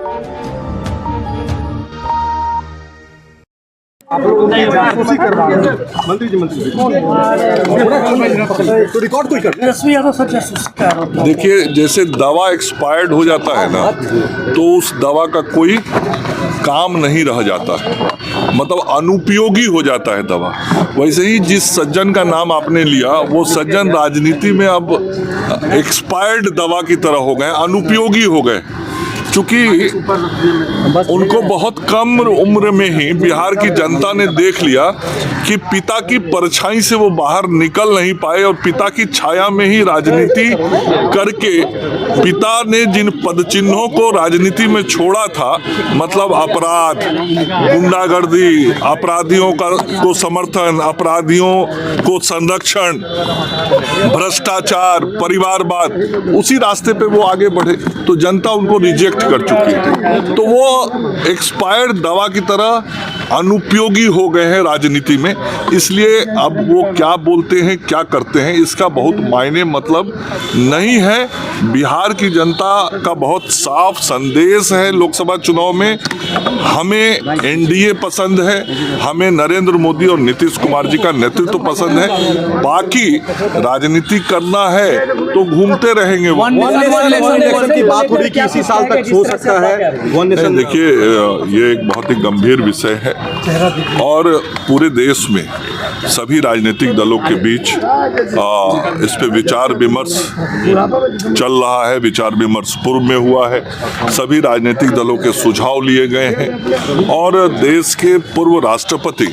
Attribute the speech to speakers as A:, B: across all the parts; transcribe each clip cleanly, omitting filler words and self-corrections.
A: आप लोग जासूसी करवा रहे हैं मंत्री जी तो रिकॉर्ड कोई कर
B: देखिए, जैसे दवा एक्सपायर्ड हो जाता है ना, तो उस दवा का कोई काम नहीं रह जाता है, मतलब अनुपयोगी हो जाता है दवा। वैसे ही जिस सज्जन का नाम आपने लिया, वो सज्जन राजनीति में अब एक्सपायर्ड दवा की तरह हो गए, अनुपयोगी हो गए, क्योंकि उनको बहुत कम उम्र में ही बिहार की जनता ने देख लिया कि पिता की परछाई से वो बाहर निकल नहीं पाए और पिता की छाया में ही राजनीति करके पिता ने जिन पदचिन्हों को राजनीति में छोड़ा था, मतलब अपराध, गुंडागर्दी, अपराधियों को समर्थन, अपराधियों को संरक्षण, भ्रष्टाचार, परिवारवाद, उसी रास्ते पे वो आगे बढ़े, तो जनता उनको रिजेक्ट कर चुकी थी। तो वो एक्सपायर्ड दवा की तरह अनुपयोगी हो गए हैं राजनीति में। इसलिए अब वो क्या बोलते हैं, क्या करते हैं, इसका बहुत मायने मतलब नहीं है। बिहार की जनता का बहुत साफ संदेश है लोकसभा चुनाव में, हमें एनडीए पसंद है, हमें नरेंद्र मोदी और नीतीश कुमार जी का नेतृत्व पसंद है, बाकी राजनीति करना है तो घूमते रहेंगे।
A: इलेक्शन की बात हो रही कि इसी साल तक हो सकता है।
B: देखिए, ये एक बहुत ही गंभीर विषय है और पूरे देश में सभी राजनीतिक दलों के बीच इस पे विचार विमर्श चल रहा है। विचार विमर्श पूर्व में हुआ है, सभी राजनीतिक दलों के सुझाव लिए गए हैं और देश के पूर्व राष्ट्रपति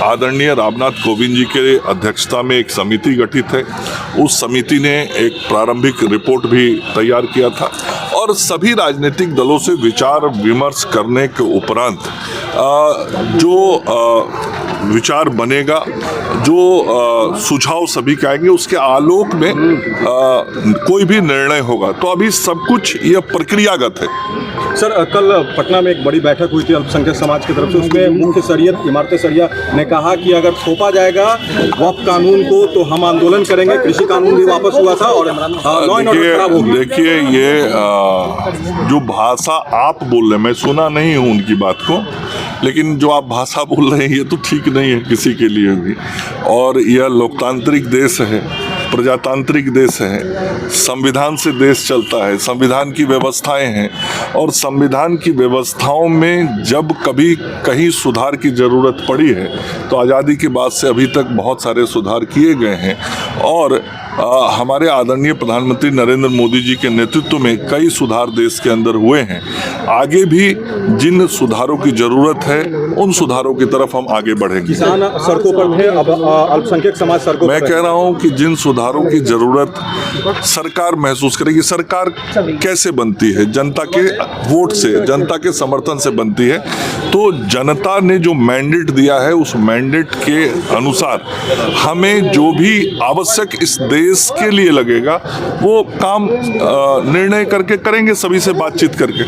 B: आदरणीय रामनाथ कोविंद जी के अध्यक्षता में एक समिति गठित है। उस समिति ने एक प्रारंभिक रिपोर्ट भी तैयार किया था और सभी राजनीतिक दलों से विचार विमर्श करने के उपरांत जो विचार बनेगा, जो सुझाव सभी के आएंगे, उसके आलोक में कोई भी निर्णय होगा। तो अभी सब कुछ यह प्रक्रियागत है।
A: सर, कल पटना में एक बड़ी बैठक हुई थी अल्पसंख्यक समाज की तरफ से, उसमें मुख्य शरीयत इमारत शरिया ने कहा कि अगर थोपा जाएगा वक्फ कानून को तो हम आंदोलन करेंगे। कृषि कानून भी वापस हुआ था और लॉ एंड ऑर्डर खराब हो गया।
B: देखिए, ये जो भाषा आप बोल रहे हैं, मैं सुना नहीं हूँ उनकी बात को, लेकिन जो आप भाषा बोल रहे हैं ये तो ठीक नहीं है किसी के लिए भी। और यह लोकतांत्रिक देश है, प्रजातांत्रिक देश है, संविधान से देश चलता है, संविधान की व्यवस्थाएं हैं और संविधान की व्यवस्थाओं में जब कभी कहीं सुधार की ज़रूरत पड़ी है तो आज़ादी के बाद से अभी तक बहुत सारे सुधार किए गए हैं और हमारे आदरणीय प्रधानमंत्री नरेंद्र मोदी जी के नेतृत्व में कई सुधार देश के अंदर हुए हैं। आगे भी जिन सुधारों की ज़रूरत है उन सुधारों की तरफ हम आगे बढ़ेंगे।
A: किसान सड़कों पर थे, अब अल्पसंख्यक समाज सड़कों पर।
B: मैं कह रहा हूं कि जिन सुधारों की जरूरत सरकार महसूस करेगी, सरकार कैसे बनती है? जनता के वोट से, जनता के समर्थन से बनती है। तो जनता ने जो मैंडेट दिया है उस मैंडेट के अनुसार हमें जो भी आवश्यक इस देश के लिए लगेगा वो काम निर्णय करके करेंगे, सभी से बातचीत करके।